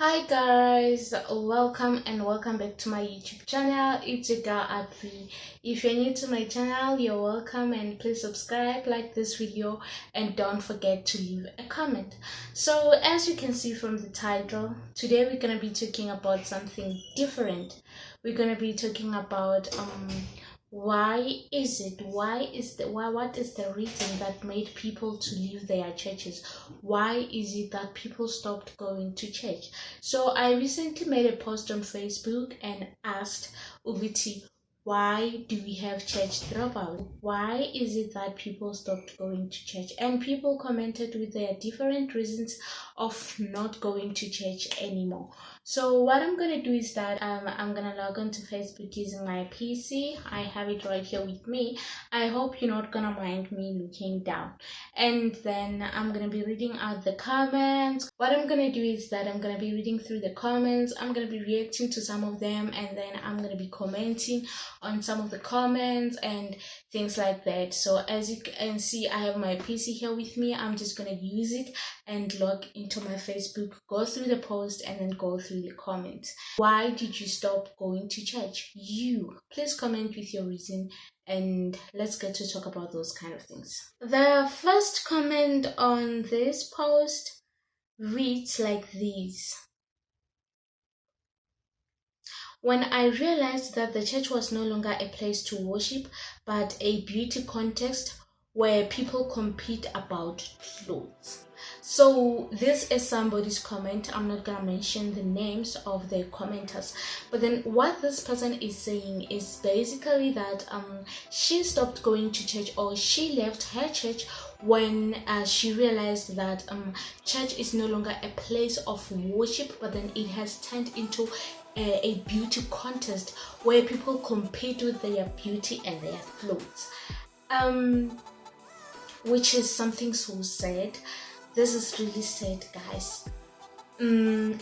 Hi guys, welcome back to my YouTube channel. It's your girl Advi. If you're new to my channel, you're welcome, and please subscribe, like this video, and don't forget to leave a comment. So as you can see from the title, today we're gonna be talking about something different. We're gonna be talking about what is the reason that made people to leave their churches? Why is it that people stopped going to church? So I recently made a post on Facebook and asked Ubiti, why do we have church dropout? Why is it that people stopped going to church? And people commented with their different reasons of not going to church anymore. So what I'm gonna do is that I'm gonna log on to Facebook using my PC. I have it right here with me. I hope you're not gonna mind me looking down. And then I'm gonna be reading out the comments. What I'm gonna do is that I'm gonna be reading through the comments. I'm gonna be reacting to some of them, and then I'm gonna be commenting on some of the comments and things like that. So as you can see, I have my PC here with me. I'm just gonna use it and log into my Facebook, go through the post, and then go through the comments. Why did you stop going to church? Please comment with your reason, and let's get to talk about those kind of things. The first comment on this post reads like this: when I realized that the church was no longer a place to worship but a beauty contest where people compete about clothes. So this is somebody's comment. I'm not gonna mention the names of the commenters, but then what this person is saying is basically that she stopped going to church, or she left her church when she realized that church is no longer a place of worship, but then it has turned into a beauty contest where people compete with their beauty and their clothes, which is something so sad. This is really sad, guys.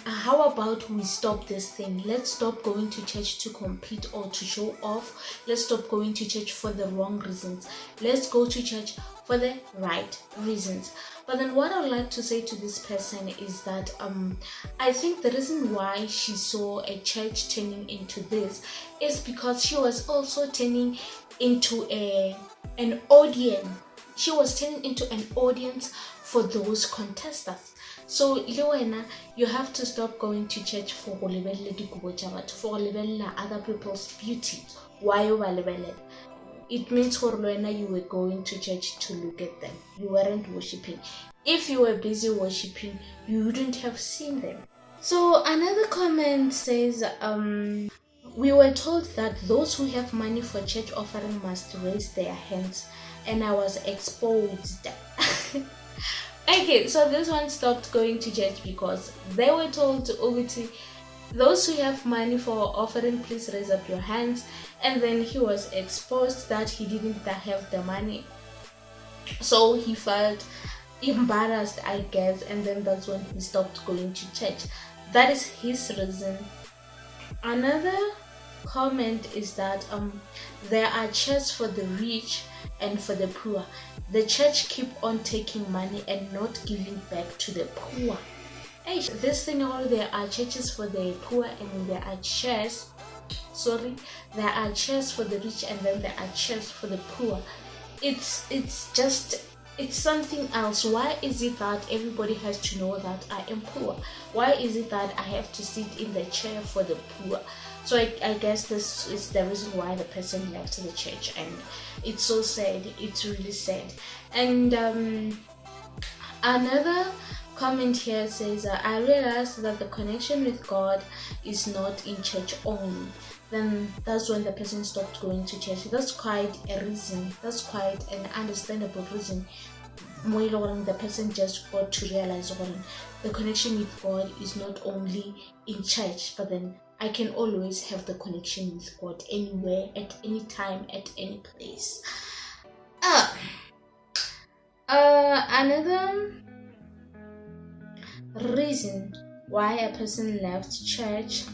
How about we stop this thing? Let's stop going to church to compete or to show off. Let's stop going to church for the wrong reasons. Let's go to church for the right reasons. But then what I would like to say to this person is that I think the reason why she saw a church turning into this is because she was also turning into an audience. She was turning into an audience for those contestants. So Lewena, you have to stop going to church for for other people's beauty. Why you? It means for Lewena you were going to church to look at them. You weren't worshiping. If you were busy worshiping, you wouldn't have seen them. So another comment says, we were told that those who have money for church offering must raise their hands, and I was exposed. Okay, so this one stopped going to church because they were told to Obiti, those who have money for offering, please raise up your hands. And then he was exposed that he didn't have the money, so he felt embarrassed, I guess, and then that's when he stopped going to church. That is his reason. Another comment is that there are churches for the rich and for the poor. The church keep on taking money and not giving back to the poor. Hey, this thing, all there are churches for the poor and there are churches for the rich, and then there are churches for the poor. It's something else. Why is it that everybody has to know that I am poor? Why is it that I have to sit in the chair for the poor? So I guess this is the reason why the person left the church, and it's so sad. It's really sad. And another comment here says, I realized that the connection with God is not in church only. Then that's when the person stopped going to church. That's quite a reason. That's quite an understandable reason. The person just got to realize the connection with God is not only in church, but then I can always have the connection with God anywhere, at any time, at any place. Another reason why a person left church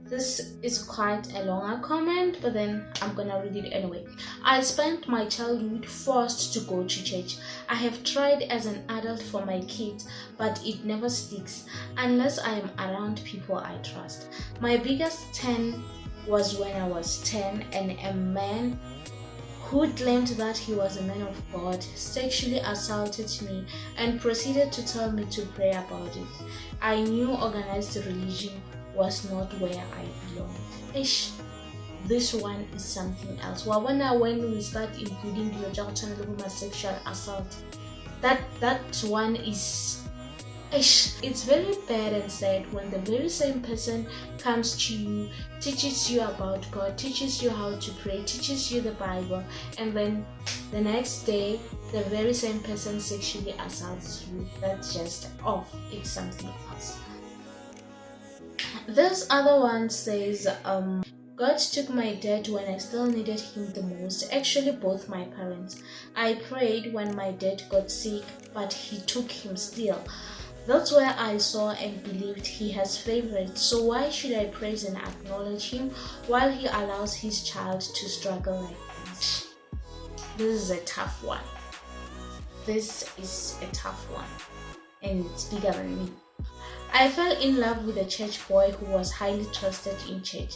This is quite a longer comment, but then I'm gonna read it anyway. I spent my childhood forced to go to church. I have tried as an adult for my kids, but it never sticks unless I am around people I trust. My biggest 10 was when I was 10 and a man who claimed that he was a man of God sexually assaulted me and proceeded to tell me to pray about it. I knew organized religion was not where I belonged. Ish, this one is something else. Well, when we start including the genital sexual assault, that one is ish. It's very bad and sad when the very same person comes to you, teaches you about God, teaches you how to pray, teaches you the Bible, and then the next day the very same person sexually assaults you. That's just off. It's something else. This other one says, God took my dad when I still needed him the most. Actually, both my parents. I prayed when my dad got sick, but he took him still. That's where I saw and believed he has favorites. So why should I praise and acknowledge him while he allows his child to struggle like this? This is a tough one. This is a tough one. And it's bigger than me. I fell in love with a church boy who was highly trusted in church.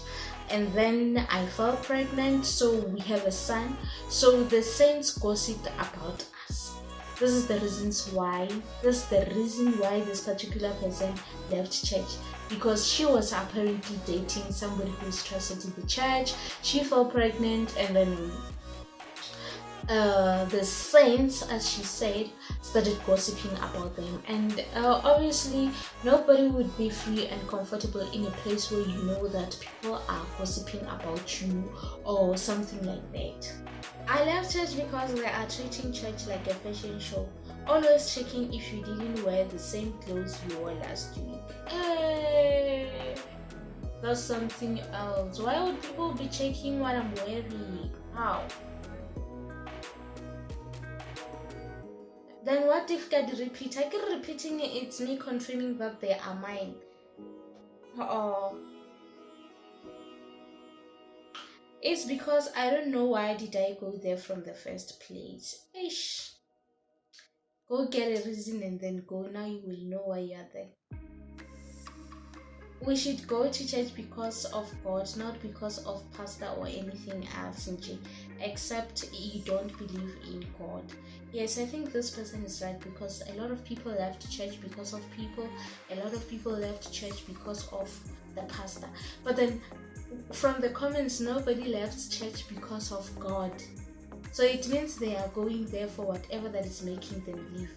And then I fell pregnant, so we have a son. So the saints gossiped about us. This is the reason why this particular person left church, because she was apparently dating somebody who is trusted in the church. She fell pregnant, and then the saints, as she said, started gossiping about them. And obviously nobody would be free and comfortable in a place where you know that people are gossiping about you or something like that. I left church because they are treating church like a fashion show, always checking if you didn't wear the same clothes you wore last week. Hey, that's something else. Why would people be checking what I'm wearing? How? Then what if God repeat? I keep repeating it, it's me confirming that they are mine. It's because I don't know why did I go there from the first place. Ish. Go get a reason and then go. Now you will know why you are there. We should go to church because of God, not because of pastor or anything else, except you don't believe in God. Yes, I think this person is right, because a lot of people left church because of people. A lot of people left church because of the pastor. But then from the comments, nobody left church because of God. So it means they are going there for whatever that is making them leave.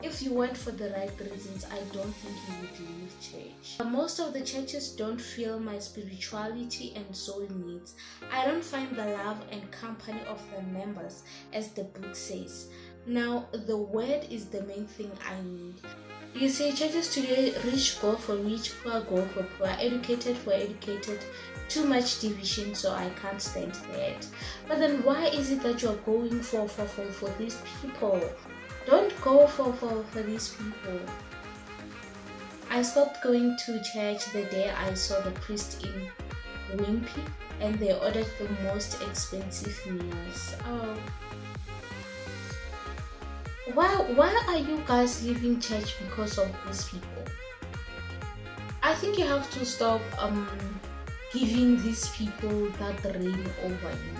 If you went for the right reasons, I don't think you would leave church. Most of the churches don't feel my spirituality and soul needs. I don't find the love and company of the members, as the book says. Now, the word is the main thing I need. You see, churches today, rich go for rich, poor go for poor, educated for educated. Too much division, so I can't stand that. But then why is it that you're going for these people? Don't go for these people. I stopped going to church the day I saw the priest in Wimpy and they ordered the most expensive meals. Oh. Why are you guys leaving church because of these people? I think you have to stop giving these people that reign over you.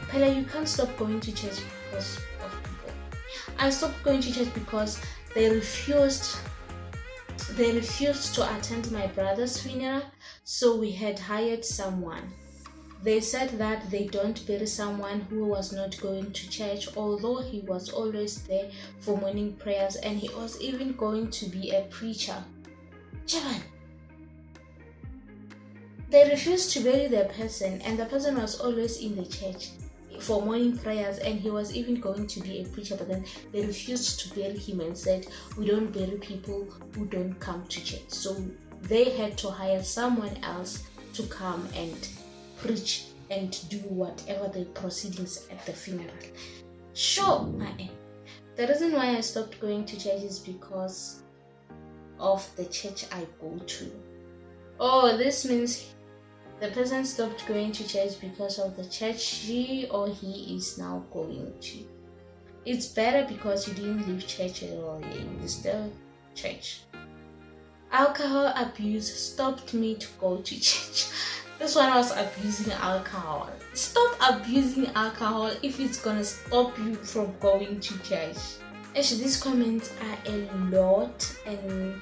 Pella, you can't stop going to church because of people. I stopped going to church because they refused to attend my brother's funeral, so we had hired someone. They said that they don't bury someone who was not going to church, although he was always there for morning prayers and he was even going to be a preacher. Javan. They refused to bury the person, and the person was always in the church for morning prayers and he was even going to be a preacher, but then they refused to bury him and said, we don't bury people who don't come to church. So they had to hire someone else to come and preach and do whatever the proceedings at the funeral. Sure, the reason why I stopped going to church is because of the church I go to. Oh, this means the person stopped going to church because of the church she or he is now going to. It's better because you didn't leave church at all. You still church. Alcohol abuse stopped me to go to church. This one was abusing alcohol. Stop abusing alcohol if it's gonna stop you from going to church. Actually, these comments are a lot, and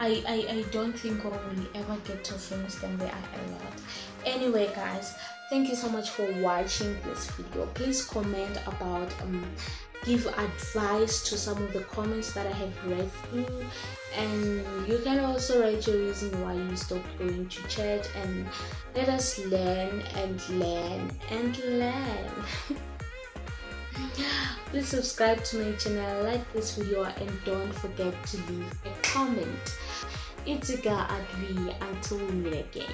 I don't think I will ever get to finish them. They are a lot. Anyway, guys, thank you so much for watching this video. Please comment about give advice to some of the comments that I have read through, and you can also write your reason why you stopped going to church, and let us learn and learn and learn. Please subscribe to my channel, like this video, and don't forget to leave a comment. It's a girl Adri. Until we meet again.